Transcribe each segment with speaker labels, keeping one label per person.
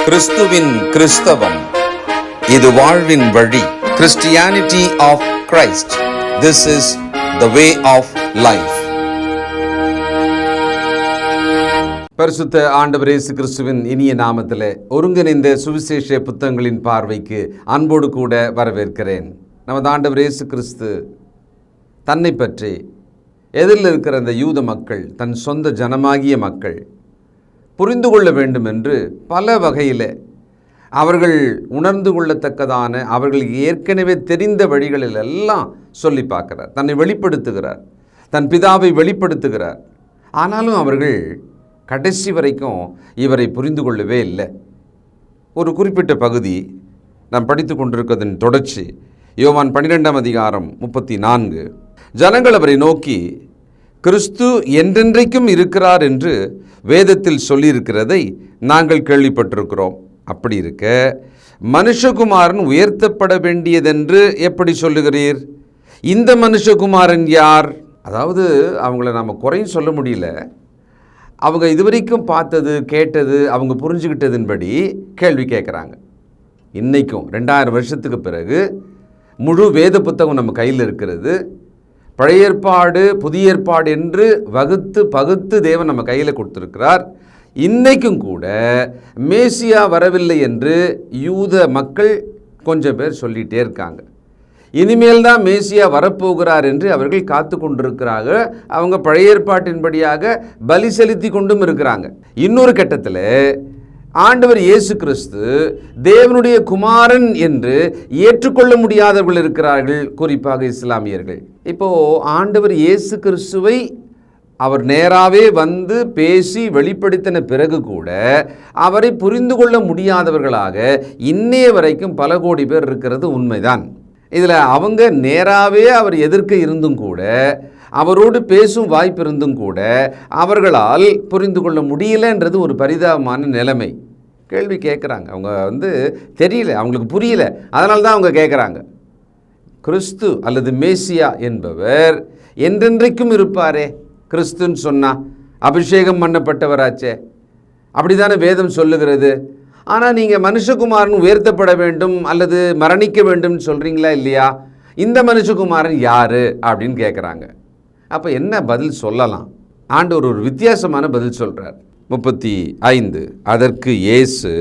Speaker 1: கிறிஸ்துவின் கிறிஸ்தவம், இது வாழ்வின் வழி. Christianity of Christ. This is the way of life. பரிசுத்த ஆண்டவர் இயேசு கிறிஸ்துவின் இனிய நாமத்திலே ஒருங்கிணைந்த சுவிசேஷ புத்தகங்களின் பார்வைக்கு அன்போடு கூட வரவேற்கிறேன். நமது ஆண்டவர் இயேசு கிறிஸ்து தன்னை பற்றி எதிரில் இருக்கிற அந்த யூத மக்கள், தன் சொந்த ஜனமாகிய மக்கள் புரிந்து கொள்ள வேண்டும் என்று பல வகையில் அவர்கள் உணர்ந்து கொள்ளத்தக்கதான, அவர்களுக்கு ஏற்கனவே தெரிந்த வழிகளில் எல்லாம் சொல்லி பார்க்கிறார். தன்னை வெளிப்படுத்துகிறார், தன் பிதாவை வெளிப்படுத்துகிறார். ஆனாலும் அவர்கள் கடைசி வரைக்கும் இவரை புரிந்து கொள்ளவே இல்லை. ஒரு குறிப்பிட்ட பகுதி நாம் படித்து கொண்டிருக்கிறதின் தொடர்ச்சி. யோவான் 12ஆம் அதிகாரம் 34. ஜனங்கள் அவரை நோக்கி, கிறிஸ்து என்றென்றைக்கும் இருக்கிறார் என்று வேதத்தில் சொல்லியிருக்கிறதை நாங்கள் கேள்விப்பட்டிருக்கிறோம். அப்படி இருக்க மனுஷகுமாரன் உயர்த்தப்பட வேண்டியதென்று எப்படி சொல்லுகிறீர்? இந்த மனுஷகுமாரன் யார்? அதாவது அவங்கள நாம் குறையும் சொல்ல முடியல. அவங்க இதுவரைக்கும் பார்த்தது, கேட்டது, அவங்க புரிஞ்சுக்கிட்டதின்படி கேள்வி கேட்குறாங்க. இன்றைக்கும் 2000 வருஷத்துக்கு பிறகு முழு வேத புத்தகம் நம்ம கையில் இருக்கிறது. பழைய ஏற்பாடு, புதிய ஏற்பாடு என்று பகுத்து தேவன் நம்ம கையில் கொடுத்துருக்கிறார். இன்றைக்கும் கூட மேசியா வரவில்லை என்று யூத மக்கள் கொஞ்சம் பேர் சொல்லிகிட்டே இருக்காங்க. இனிமேல் தான் மேசியா வரப்போகிறார் என்று அவர்கள் காத்து கொண்டிருக்கிறார்கள். அவங்க பழைய ஏற்பாட்டின்படியாக பலி செலுத்தி கொண்டும் இருக்கிறாங்க. இன்னொரு கட்டத்தில் ஆண்டவர் இயேசு கிறிஸ்து தேவனுடைய குமாரன் என்று ஏற்றுக்கொள்ள முடியாதவர்கள் இருக்கிறார்கள், குறிப்பாக இஸ்லாமியர்கள். இப்போது ஆண்டவர் இயேசு கிறிஸ்துவை அவர் நேராகவே வந்து பேசி வெளிப்படுத்தின பிறகு கூட அவரை புரிந்து கொள்ள முடியாதவர்களாக இன்னைய வரைக்கும் பல கோடி பேர் இருக்கிறது உண்மைதான். இதில் அவங்க நேராகவே அவர் எதிர்க்க இருந்தும் கூட, அவரோடு பேசும் வாய்ப்பு இருந்தும் கூட அவர்களால் புரிந்து கொள்ள முடியலன்றது ஒரு பரிதாபமான நிலைமை. கேள்வி கேட்குறாங்க. அவங்க தெரியல, அவங்களுக்கு புரியல, அதனால தான் அவங்க கேட்குறாங்க. கிறிஸ்து அல்லது மேசியா என்பவர் என்றென்றைக்கும் இருப்பாரே. கிறிஸ்துன்னு சொன்னால் அபிஷேகம் பண்ணப்பட்டவராச்சே, அப்படி தானே வேதம் சொல்லுகிறது. ஆனால் நீங்கள் மனுஷகுமாரன் உயர்த்தப்பட வேண்டும் அல்லது மரணிக்க வேண்டும் சொல்கிறீங்களா இல்லையா? இந்த மனுஷகுமாரன் யார் அப்படின்னு கேட்குறாங்க. அப்போ என்ன பதில் சொல்லலாம்? ஆண்டவர் ஒரு வித்தியாசமான பதில் சொல்கிறார். 35. அதற்கு இயேசு,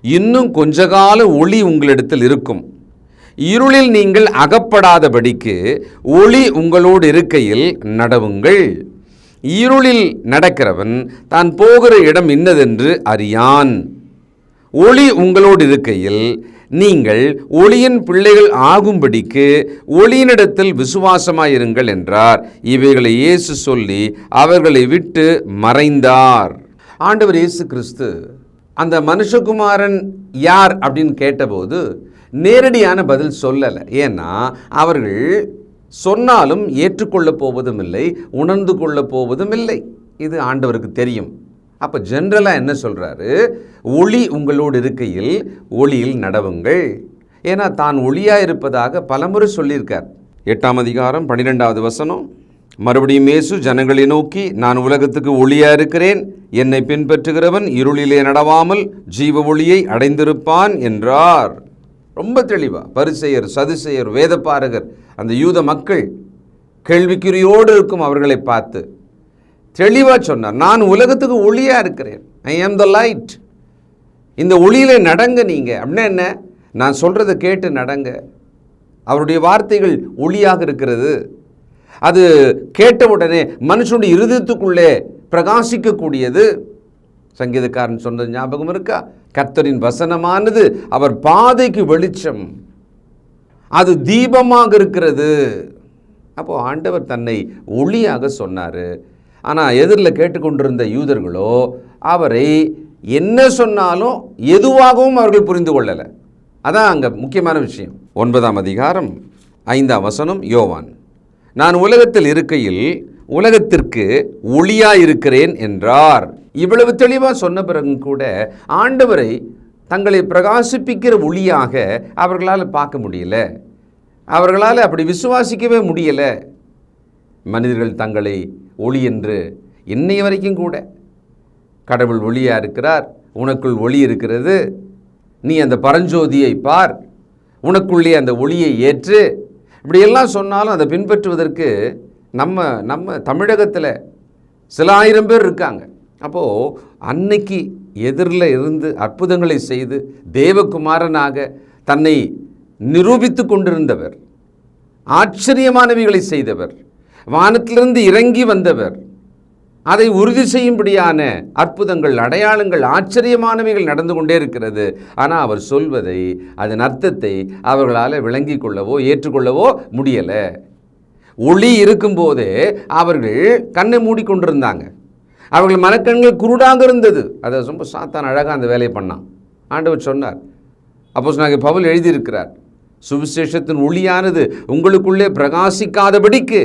Speaker 1: இன்னும் கொஞ்ச கால ஒளி உங்களிடத்தில் இருக்கும், இருளில் நீங்கள் அகப்படாதபடிக்கு ஒளி உங்களோடு இருக்கையில் நடவுங்கள். இருளில் நடக்கிறவன் தான் போகிற இடம் இன்னதென்று அறியான். ஒளி உங்களோடு இருக்கையில் நீங்கள் ஒளியின் பிள்ளைகள் ஆகும்படிக்கு ஒளியினிடத்தில் விசுவாசமாயிருங்கள் என்றார். இவைகளை இயேசு சொல்லி அவர்களை விட்டு மறைந்தார். ஆண்டவர் இயேசு கிறிஸ்து அந்த மனுஷகுமாரன் யார் அப்படின்னு கேட்டபோது நேரடியான பதில் சொல்லலை. ஏன்னா அவர்கள் சொன்னாலும் ஏற்றுக்கொள்ளப் போவதும் இல்லை, உணர்ந்து கொள்ளப் போவதும் இல்லை. இது ஆண்டவருக்கு தெரியும். அப்போ ஜென்ரலாக என்ன சொல்கிறாரு? ஒளி உங்களோடு இருக்கையில் ஒளியில் நடவுங்கள். ஏன்னா தான் ஒளியாக இருப்பதாக பலமுறை சொல்லியிருக்கார். 8ஆம் அதிகாரம் 12வது வசனம். மறுபடியும் இயேசு ஜனங்களை நோக்கி, நான் உலகத்துக்கு ஒளியாக இருக்கிறேன், என்னை பின்பற்றுகிறவன் இருளிலே நடவாமல் ஜீவ ஒளியை அடைந்திருப்பான் என்றார். ரொம்ப தெளிவாக பரிசேயர், சதுசேயர், வேதபாரகர், அந்த யூத மக்கள் கேள்விக்குறியோடு இருக்கும் அவர்களை பார்த்து தெளிவாக சொன்னார், நான் உலகத்துக்கு ஒளியாக இருக்கிறேன். ஐ ஆம் த லைட். இந்த ஒளியில் நடங்க நீங்கள். அப்படின்னா என்ன? நான் சொல்கிறத கேட்டு நடங்க. அவருடைய வார்த்தைகள் ஒளியாக இருக்கிறது. அது கேட்ட உடனே மனுஷனுடைய இருதயத்துக்குள்ளே பிரகாசிக்கக்கூடியது. சங்கீதக்காரன் சொன்னது ஞாபகம் இருக்கா? கர்த்தரின் வசனமானது அவர் பாதைக்கு வெளிச்சம், அது தீபமாக இருக்கிறது. அப்போது ஆண்டவர் தன்னை ஒளியாக சொன்னார். ஆனால் எதிரில் கேட்டுக்கொண்டிருந்த யூதர்களோ அவரை என்ன சொன்னாலும் எதுவாகவும் அவர்கள் புரிந்து கொள்ளலை. அதான் அங்கே முக்கியமான விஷயம். 9ஆம் அதிகாரம் 5ஆம் வசனம். யோவான், நான் உலகத்தில் இருக்கையில் உலகத்திற்கு ஒளியாயிருக்கிறேன் என்றார். இவ்வளவு தெளிவாக சொன்ன பிறகு கூட ஆண்டவரை தங்களை பிரகாசிப்பிக்கிற ஒளியாக அவர்களால் பார்க்க முடியல, அவர்களால் அப்படி விசுவாசிக்கவே முடியலை. மனிதர்கள் தங்களை ஒளி என்று இன்னைய வரைக்கும் கூட கடவுள் ஒளியாக இருக்கிறார், உனக்குள் ஒளி இருக்கிறது, நீ அந்த பரஞ்சோதியை பார், உனக்குள்ளே அந்த ஒளியை ஏற்று, இப்படியெல்லாம் சொன்னாலும் அதை பின்பற்றுவதற்கு நம்ம தமிழகத்தில் சில ஆயிரம் பேர் இருக்காங்க. அப்போது அன்னைக்கு எதிரில் இருந்து அற்புதங்களை செய்து தேவகுமாரனாக தன்னை நிரூபித்து கொண்டிருந்தவர், ஆச்சரியமானவைகளை செய்தவர், வானத்திலிருந்து இறங்கி வந்தவர், அதை உறுதி செய்யும்படியான அற்புதங்கள், அடையாளங்கள், ஆச்சரியமானவைகள் நடந்து கொண்டே இருக்கிறது. ஆனால் அவர் சொல்வதை, அதன் அர்த்தத்தை அவர்களால் விளங்கி கொள்ளவோ ஏற்றுக்கொள்ளவோ முடியலை. ஒளி இருக்கும்போதே அவர்கள் கண்ணை மூடிக்கொண்டிருந்தாங்க. அவர்கள் மனக்கண்கள் குருடாக இருந்தது. அதை ரொம்ப சாத்தான் அழகாக அந்த வேலையை பண்ணான். ஆண்டவர் சொன்னார், அப்போஸ்தலனாகிய பவுல் எழுதியிருக்கிறார், சுவிசேஷத்தின் ஒளியானது உங்களுக்குள்ளே பிரகாசிக்காதபடிக்கு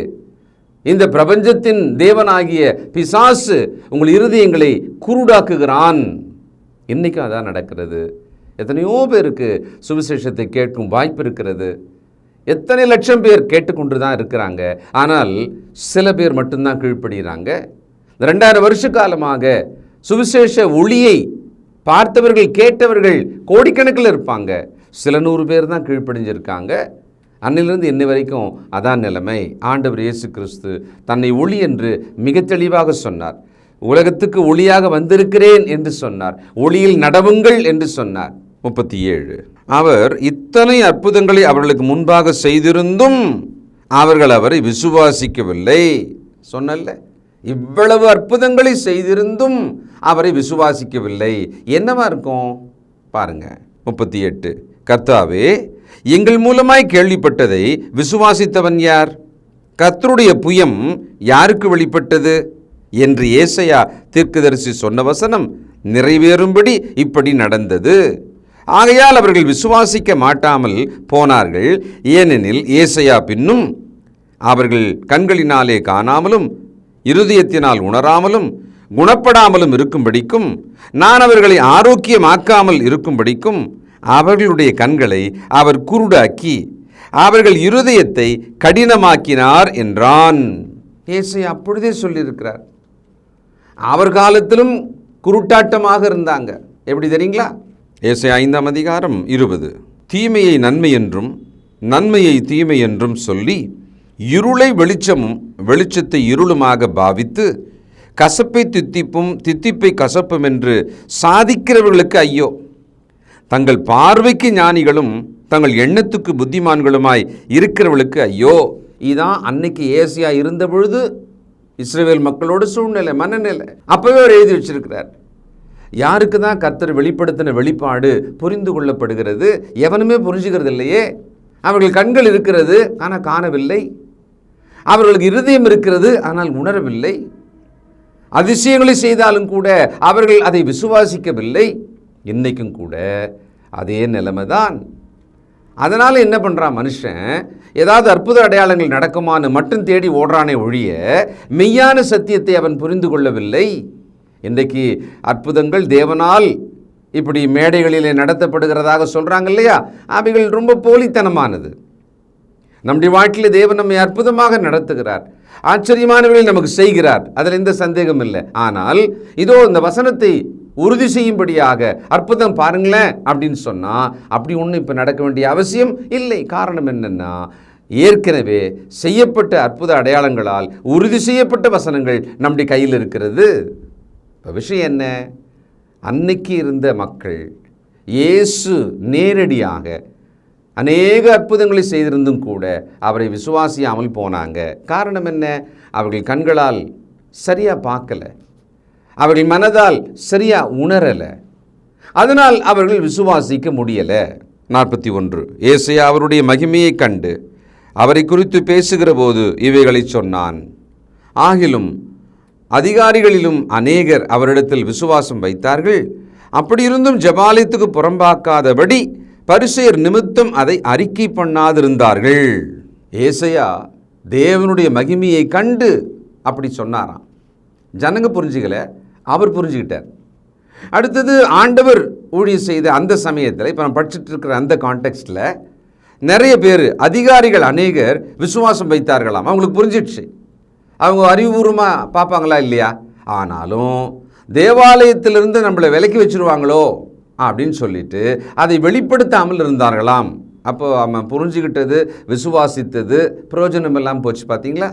Speaker 1: இந்த பிரபஞ்சத்தின் தேவனாகிய பிசாசு உங்கள் இருதயங்களை குருடாக்குகிறான். இன்றைக்கும் அதான் நடக்கிறது. எத்தனையோ பேருக்கு சுவிசேஷத்தை கேட்கும் வாய்ப்பு இருக்கிறது. எத்தனை லட்சம் பேர் கேட்டுக்கொண்டு தான் இருக்கிறாங்க. ஆனால் சில பேர் மட்டும்தான் கீழ்ப்படுகிறாங்க. 2000 வருஷ காலமாக சுவிசேஷ ஒளியை பார்த்தவர்கள், கேட்டவர்கள் கோடிக்கணக்கில் இருப்பாங்க. சில 100 பேர் தான் கீழ்ப்படிஞ்சிருக்காங்க. அன்னிலிருந்து இன்னை வரைக்கும் அதான் நிலைமை. ஆண்டவர் இயேசு கிறிஸ்து தன்னை ஒளி என்று மிக தெளிவாக சொன்னார். உலகத்துக்கு ஒளியாக வந்திருக்கிறேன் என்று சொன்னார். ஒளியில் நடவுங்கள் என்று சொன்னார். 37 அவர் இத்தனை அற்புதங்களை அவர்களுக்கு முன்பாக செய்திருந்தும் அவர்கள் அவரை விசுவாசிக்கவில்லை. சொன்னல்ல, இவ்வளவு அற்புதங்களை செய்திருந்தும் அவரை விசுவாசிக்கவில்லை. என்னவா இருக்கும் பாருங்க. 38 கர்த்தாவே, எங்கள் மூலமாய் கேள்விப்பட்டதை விசுவாசித்தவன் யார்? கர்த்தருடைய புயம் யாருக்கு வெளிப்பட்டது என்று ஏசாயா தீர்க்கதரிசி சொன்ன வசனம் நிறைவேறும்படி இப்படி நடந்தது. ஆகையால் அவர்கள் விசுவாசிக்க மாட்டாமல் போனார்கள். ஏனெனில் ஏசாயா பின்னும் அவர்கள் கண்களினாலே காணாமலும் இருதயத்தினால் உணராமலும் குணப்படாமலும் இருக்கும்படிக்கும், நான் அவர்களை ஆரோக்கியமாக்காமல் இருக்கும்படிக்கும் அவர்களுடைய கண்களை அவர் குருடாக்கி அவர்கள் இருதயத்தை கடினமாக்கினார் என்றான். ஏசாயா அப்பொழுதே சொல்லியிருக்கிறார். அவர் காலத்திலும் குருட்டாட்டமாக இருந்தாங்க. எப்படி தெரியுங்களா? ஏசாயா 5ஆம் அதிகாரம் 20 தீமையை நன்மை என்றும் நன்மையை தீமை என்றும் சொல்லி இருளை வெளிச்சமும் வெளிச்சத்தை இருளுமாக பாவித்து கசப்பை தித்திப்பும் தித்திப்பை கசப்பும் என்று சாதிக்கிறவர்களுக்கு ஐயோ! தங்கள் பார்வைக்கு ஞானிகளும் தங்கள் எண்ணத்துக்கு புத்திமான்களுமாய் இருக்கிறவர்களுக்கு ஐயோ! இதான் அன்னைக்கு ஏசாயா இருந்த பொழுது இஸ்ரவேல் மக்களோட சூழ்நிலை, மனநிலை. அப்பவே அவர் எழுதி வச்சிருக்கிறார். யாருக்கு தான் கர்த்தர் வெளிப்படுத்தின வெளிப்பாடு புரிந்து கொள்ளப்படுகிறது? எவனுமே புரிஞ்சுக்கிறது இல்லையே. அவர்கள் கண்கள் இருக்கிறது ஆனால் காணவில்லை. அவர்களுக்கு இருதயம் இருக்கிறது ஆனால் உணரவில்லை. அதிசயங்களை செய்தாலும் கூட அவர்கள் அதை விசுவாசிக்கவில்லை. இன்னைக்கும் கூட அதே நிலைமை தான். அதனால் என்ன பண்ணுறான் மனுஷன்? ஏதாவது அற்புத அடையாளங்கள் நடக்குமான்னு மட்டும் தேடி ஓடுறானே ஒழிய மெய்யான சத்தியத்தை அவன் புரிந்து கொள்ளவில்லை. இன்றைக்கு அற்புதங்கள் தேவனால் இப்படி மேடைகளிலே நடத்தப்படுகிறதாக சொல்கிறாங்க இல்லையா? அவைகள் ரொம்ப போலித்தனமானது. நம்முடைய வாழ்க்கையில் தேவன் நம்மை அற்புதமாக நடத்துகிறார், ஆச்சரியமானவர்கள் நமக்கு செய்கிறார், அதில் எந்த சந்தேகம் இல்லை. ஆனால் இதோ இந்த வசனத்தை உறுதி செய்யும்படியாக அற்புதம் பாருங்களேன் அப்படின்னு சொன்னால் அப்படி ஒன்றும் இப்போ நடக்க வேண்டிய அவசியம் இல்லை. காரணம் என்னென்னா, ஏற்கனவே செய்யப்பட்ட அற்புத அடையாளங்களால் உறுதி செய்யப்பட்ட வசனங்கள் நம்முடைய கையில் இருக்கிறது. இப்போ விஷயம் என்ன? அன்னைக்கு இருந்த மக்கள் இயேசு நேரடியாக அநேக அற்புதங்களை செய்திருந்தும் கூட அவரை விசுவாசியாமல் போனாங்க. காரணம் என்ன? அவர்கள் கண்களால் சரியாக பார்க்கலை, அவர்கள் மனதால் சரியாக உணரலை. அதனால் அவர்கள் விசுவாசிக்க முடியலை. 41 ஏசாயா அவருடைய மகிமையை கண்டு அவரை குறித்து பேசுகிற போது இவைகளை சொன்னான். ஆகிலும் அதிகாரிகளிலும் அநேகர் அவரிடத்தில் விசுவாசம் வைத்தார்கள். அப்படியிருந்தும் ஜெபாலயத்துக்கு புறம்பாக்காதபடி பரிசேயர் நிமித்தம் அதை அறிக்கை பண்ணாதிருந்தார்கள். ஏசாயா தேவனுடைய மகிமையை கண்டு அப்படி சொன்னாராம். ஜனங்க புரிஞ்சுக்கல, அவர் புரிஞ்சுக்கிட்டார். அடுத்தது ஆண்டவர் ஊழியம் செய்த அந்த சமயத்தில், இப்போ நம்ம படிச்சுட்டு இருக்கிற அந்த கான்டெக்ஸ்டில் நிறைய பேர், அதிகாரிகள் அநேகர் விசுவாசம் வைத்தார்களாம். அவங்களுக்கு புரிஞ்சிடுச்சு. அவங்க அறிவுபூர்வமாக பார்ப்பாங்களா இல்லையா? ஆனாலும் தேவாலயத்திலிருந்து நம்மளை விலக்கி வச்சுருவாங்களோ அப்படின்னு சொல்லிட்டு அதை வெளிப்படுத்தாமல் இருந்தார்களாம். அப்போ அவன் புரிஞ்சுக்கிட்டது, விசுவாசித்தது பிரயோஜனம் இல்லாமல் போச்சு. பார்த்தீங்களா?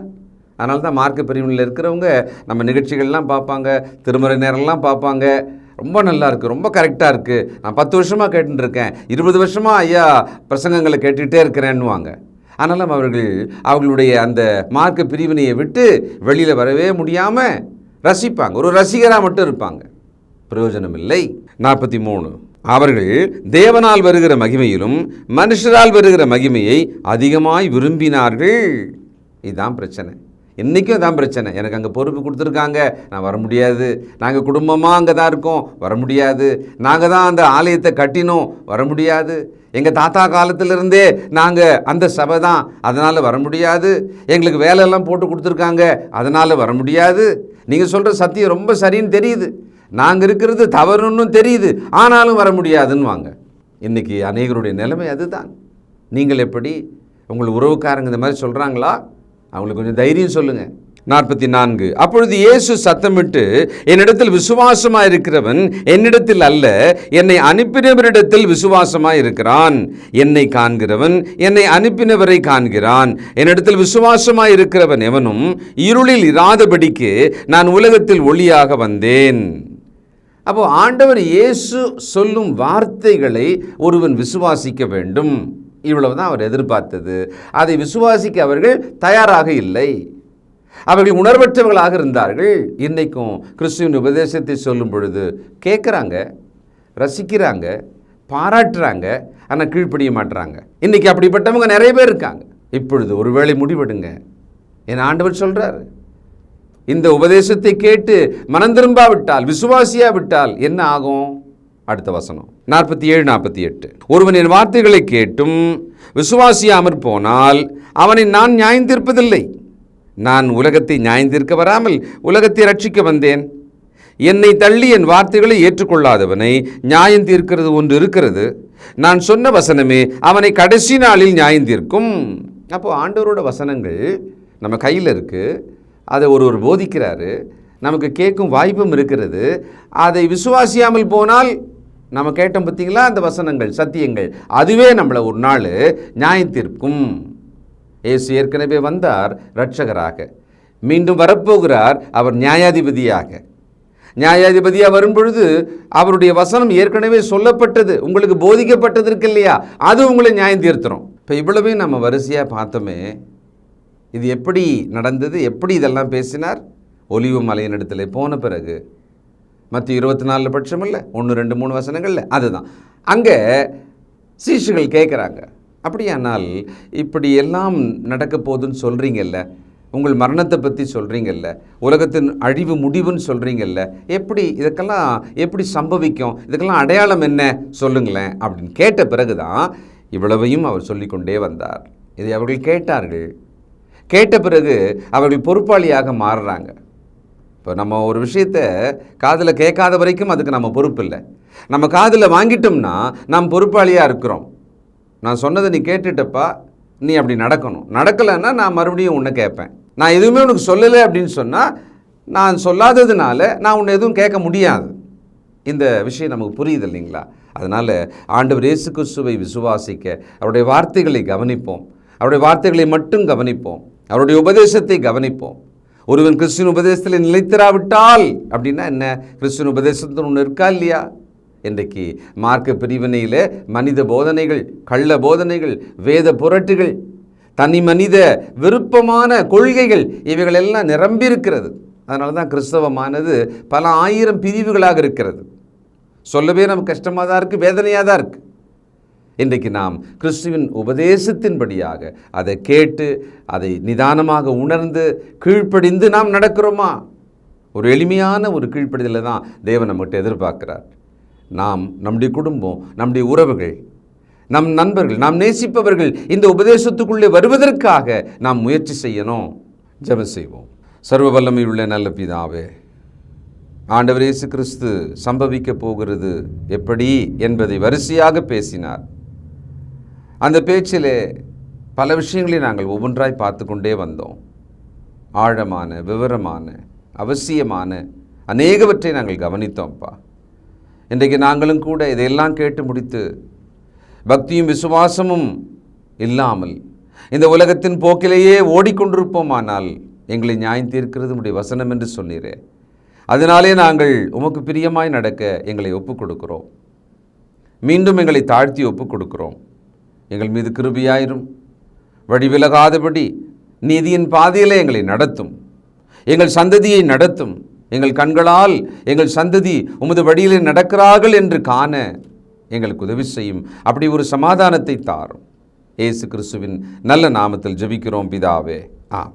Speaker 1: அதனால தான் மார்க்க பிரிவினையில் இருக்கிறவங்க நம்ம நிகழ்ச்சிகள்லாம் பார்ப்பாங்க, திருமறை நேரம்லாம் பார்ப்பாங்க. ரொம்ப நல்லா இருக்குது, ரொம்ப கரெக்டாக இருக்குது, நான் 10 வருஷமாக கேட்டுருக்கேன், 20 வருஷமாக ஐயா பிரசங்கங்களை கேட்டுக்கிட்டே இருக்கிறேன்னுவாங்க. ஆனாலும் அவர்களுடைய அந்த மார்க்க பிரிவினையை விட்டு வெளியில் வரவே முடியாமல் ரசிப்பாங்க, ஒரு ரசிகராக மட்டும் இருப்பாங்க. பிரயோஜனம் இல்லை. 43, அவர்கள் தேவனால் வருகிற மகிமையிலும் மனுஷரால் வருகிற மகிமையை அதிகமாய் விரும்பினார்கள். இதுதான் பிரச்சனை. இன்றைக்கும் தான் பிரச்சனை. எனக்கு அங்கே பொறுப்பு கொடுத்துருக்காங்க, நான் வர முடியாது. நாங்கள் குடும்பமாக அங்கே தான் இருக்கோம், வர முடியாது. நாங்கள் தான் அந்த ஆலயத்தை கட்டினோம், வர முடியாது. எங்கள் தாத்தா காலத்திலிருந்தே நாங்கள் அந்த சபை தான், அதனால் வர முடியாது. எங்களுக்கு வேலையெல்லாம் போட்டு கொடுத்துருக்காங்க, அதனால் வர முடியாது. நீங்கள் சொல்கிற சத்தியம் ரொம்ப சரின்னு தெரியுது, நாங்கள் இருக்கிறது தவறுன்னு தெரியுது, ஆனாலும் வர முடியாதுன்னு வாங்க. இன்றைக்கி அநேகருடைய நிலைமை அதுதான். நீங்கள் எப்படி? உங்கள் உறவுக்காரங்க இந்த மாதிரி சொல்கிறாங்களா? அவங்களுக்கு கொஞ்சம் தைரியம் சொல்லுங்கள். 44, அப்பொழுது இயேசு சத்தமிட்டு, என்னிடத்தில் விசுவாசமாக இருக்கிறவன் என்னிடத்தில் அல்ல, என்னை அனுப்பினவரிடத்தில் விசுவாசமாக இருக்கிறான். என்னை காண்கிறவன் என்னை அனுப்பினவரை காண்கிறான். என்னிடத்தில் விசுவாசமாக இருக்கிறவன் எவனும் இருளில் இராதபடிக்கு நான் உலகத்தில் ஒளியாக வந்தேன். அப்போ ஆண்டவர் இயேசு சொல்லும் வார்த்தைகளை ஒருவன் விசுவாசிக்க வேண்டும். இவ்வளவு தான் அவர் எதிர்பார்த்தது. அதை விசுவாசிக்க அவர்கள் தயாராக இல்லை. அவர்கள் உணர்வற்றவர்களாக இருந்தார்கள். இன்றைக்கும் கிறிஸ்துவின் உபதேசத்தை சொல்லும் பொழுது கேட்குறாங்க, ரசிக்கிறாங்க, பாராட்டுறாங்க, ஆனால் கீழ்ப்படிய மாட்டுறாங்க. இன்றைக்கி அப்படிப்பட்டவங்க நிறைய பேர் இருக்காங்க. இப்பொழுது ஒருவேளை முடிவெடுங்க. என் ஆண்டவர் சொல்கிறார், இந்த உபதேசத்தை கேட்டு மனம் திரும்பாவிட்டால், விசுவாசியாவிட்டால் என்ன ஆகும்? அடுத்த வசனம் 47, 48, ஒருவன் என் வார்த்தைகளை கேட்டும் விசுவாசியாமற் போனால் அவனை நான் நியாயந்தீர்ப்பதில்லை. நான் உலகத்தை நியாயந்தீர்க்க வராமல் உலகத்தை ரட்சிக்க வந்தேன். என்னை தள்ளி என் வார்த்தைகளை ஏற்றுக்கொள்ளாதவனை நியாயந்தீர்க்கிறது ஒன்று இருக்கிறது. நான் சொன்ன வசனமே அவனை கடைசி நாளில் நியாயந்தீர்க்கும். அப்போது ஆண்டவரோட வசனங்கள் நம்ம கையில் இருக்குது. அதை ஒருவர் போதிக்கிறாரு, நமக்கு கேட்கும் வாய்ப்பும் இருக்கிறது. அதை விசுவாசியாமல் போனால் நம்ம கேட்டோம் பார்த்தீங்களா, அந்த வசனங்கள், சத்தியங்கள், அதுவே நம்மளை ஒரு நாள் நியாயத்தீர்க்கும். இயேசு ஏற்கனவே வந்தார் இரட்சகராக, மீண்டும் வரப்போகிறார் அவர் நியாயாதிபதியாக. நியாயாதிபதியாக வரும்பொழுது அவருடைய வசனம் ஏற்கனவே சொல்லப்பட்டது, உங்களுக்கு போதிக்கப்பட்டது இருக்கு இல்லையா, அது உங்களை நியாயம் தீர்த்துரும். இப்போ இவ்வளவே நம்ம வரிசையாக பார்த்தோமே, இது எப்படி நடந்தது, எப்படி இதெல்லாம் பேசினார்? ஒலிவ மலையினிடத்தில் போன பிறகு மத்திய 24 பட்சம் இல்லை, 1, 2, 3 வசனங்களில் அதுதான். அங்கே சீஷர்கள் கேட்குறாங்க, அப்படியானால் இப்படி எல்லாம் நடக்க போகுதுன்னு சொல்கிறீங்கல்ல, உங்கள் மரணத்தை பற்றி சொல்கிறீங்கல்ல, உலகத்தின் அழிவு முடிவுன்னு சொல்கிறீங்கல்ல, எப்படி இதுக்கெல்லாம் எப்படி சம்பவிக்கும், இதுக்கெல்லாம் அடையாளம் என்ன சொல்லுங்களேன் அப்படின்னு கேட்ட பிறகு தான் இவ்வளவையும் அவர் சொல்லிக்கொண்டே வந்தார். இதை அவர்கள் கேட்டார்கள். கேட்ட பிறகு அவர்கள் பொறுப்பாளியாக மாறுறாங்க. இப்போ நம்ம ஒரு விஷயத்தை காதில் கேட்காத வரைக்கும் அதுக்கு நம்ம பொறுப்பு இல்லை. நம்ம காதில் வாங்கிட்டோம்னா நாம் பொறுப்பாளியாக இருக்கிறோம். நான் சொன்னதை நீ கேட்டுட்டப்பா, நீ அப்படி நடக்கணும். நடக்கலைன்னா நான் மறுபடியும் உன்னை கேட்பேன். நான் எதுவுமே உனக்கு சொல்லலை அப்படின்னு சொன்னால், நான் சொல்லாததுனால நான் உன்னை எதுவும் கேட்க முடியாது. இந்த விஷயம் நமக்கு புரியுது இல்லைங்களா? அதனால் ஆண்டவர் இயேசு கிறிஸ்துவை விசுவாசிக்க அவருடைய வார்த்தைகளை கவனிப்போம். அவருடைய வார்த்தைகளை மட்டும் கவனிப்போம். அவருடைய உபதேசத்தை கவனிப்போம். ஒருவன் கிறிஸ்துவின் உபதேசத்தில் நிலைத்திராவிட்டால் அப்படின்னா என்ன? கிறிஸ்துவின் உபதேசத்தில் ஒன்று இருக்கா இல்லையா? இன்றைக்கு மார்க்க பிரிவினையில் மனித போதனைகள், கள்ள போதனைகள், வேத புரட்டுகள், தனி மனித விருப்பமான கொள்கைகள், இவைகளெல்லாம் நிரம்பியிருக்கிறது. அதனால தான் கிறிஸ்தவமானது பல ஆயிரம் பிரிவுகளாக இருக்கிறது. சொல்லவே நமக்கு கஷ்டமாக தான் இருக்குது, வேதனையாக தான் இருக்குது. இன்றைக்கு நாம் கிறிஸ்துவின் உபதேசத்தின்படியாக அதை கேட்டு அதை நிதானமாக உணர்ந்து கீழ்ப்படிந்து நாம் நடக்கிறோமா? ஒரு எளிமையான ஒரு கீழ்ப்படிதலை தான் தேவன் நம்மகிட்ட எதிர்பார்க்கிறார். நாம், நம்முடைய குடும்பம், நம்முடைய உறவுகள், நம் நண்பர்கள், நாம் நேசிப்பவர்கள் இந்த உபதேசத்துக்குள்ளே வருவதற்காக நாம் முயற்சி செய்யணும். ஜெபம் செய்வோம். சர்வ வல்லமையுள்ள நல்ல பிதாவே, ஆண்டவர் இயேசு கிறிஸ்து சம்பவிக்க போகிறது எப்படி என்பதை வரிசையாக பேசினார். அந்த பேச்சிலே பல விஷயங்களை நாங்கள் ஒவ்வொன்றாய் பார்த்து கொண்டே வந்தோம். ஆழமான, விவரமான, அவசியமான அநேகவற்றை நாங்கள் கவனித்தோம்ப்பா. இன்றைக்கு நாங்களும் கூட இதையெல்லாம் கேட்டு முடித்து பக்தியும் விசுவாசமும் இல்லாமல் இந்த உலகத்தின் போக்கிலேயே ஓடிக்கொண்டிருப்போமானால் எங்களை நியாயம் தீர்க்கிறது உம்முடைய வசனம் என்று சொன்னீரே. அதனாலே நாங்கள் உமக்கு பிரியமாய் நடக்க எங்களை ஒப்புக் கொடுக்கிறோம். மீண்டும் எங்களை தாழ்த்தி ஒப்புக் கொடுக்கிறோம். எங்கள் மீது கிருபையாயிரும். வழிவிலகாதபடி நீதியின் பாதையிலே எங்களை நடத்தும். எங்கள் சந்ததியை நடத்தும். எங்கள் கண்களால் எங்கள் சந்ததி உமது வழியிலே நடக்கிறார்கள் என்று காண எங்களுக்கு உதவி செய்யும். அப்படி ஒரு சமாதானத்தை தாரும். இயேசு கிறிஸ்துவின் நல்ல நாமத்தில் ஜெபிக்கிறோம் பிதாவே. ஆம்.